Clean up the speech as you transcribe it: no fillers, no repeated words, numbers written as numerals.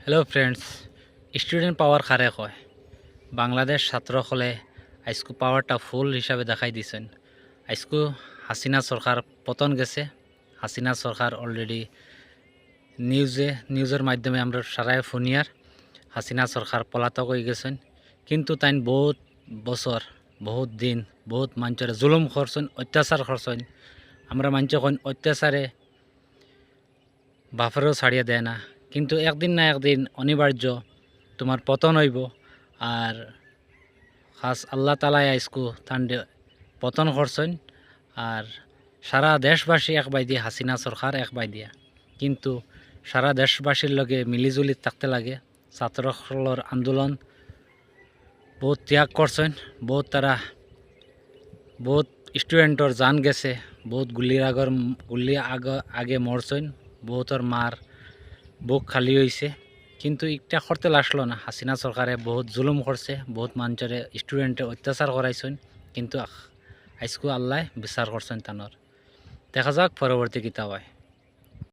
Hello friends, student পাওয়ার খারে কয় বাংলাদেশ ছাত্রসকলে আজকু পাওয়ারটা ফুল হিসাবে দেখাই দিছেন। আজকু হাসিনা সরকার পতন গেছে। হাসিনা সরকার অলরেডি নিউজের মাধ্যমে আমরা সারাই ফুনিয়ার হাসিনা সরকার পলাতক হয়ে গেছেন। কিন্তু তাই বহুত বছর, বহুত দিন, বহুত মানুষের জুলুম করছেন, অত্যাচার করছেন। আমরা মানুষ এখন অত্যাচারে বাফারেও ছাড়িয়ে দেয় না, কিন্তু একদিন না একদিন অনিবার্য তোমার পতন হইব। আর খাস আল্লাহ তালাই আইসকু তান্ডে পতন করছেন। আর সারা দেশবাসী এক বাই দিয়ে হাসিনা সরকার এক বাই দিয়া, কিন্তু সারা দেশবাসীর লগে মিলিজুলি থাকতে লাগে। ছাত্রসকলের আন্দোলন বহুত ত্যাগ করছেন, বহুত স্টুডেন্টর জান গেছে, বহুত গুলি আগে মরছেন, বহুতর মার বুক খালি হয়েছে। কিন্তু একটা করতে আসলো না। হাসিনা সরকারে বহুত জুলুম করছে, বহুত মানুষের স্টুডেন্টে অত্যাচার করাইছেন, কিন্তু আজকু আল্লাহ বিচার করছেন তানোর। দেখা যাক পরবর্তী কিতা হয়।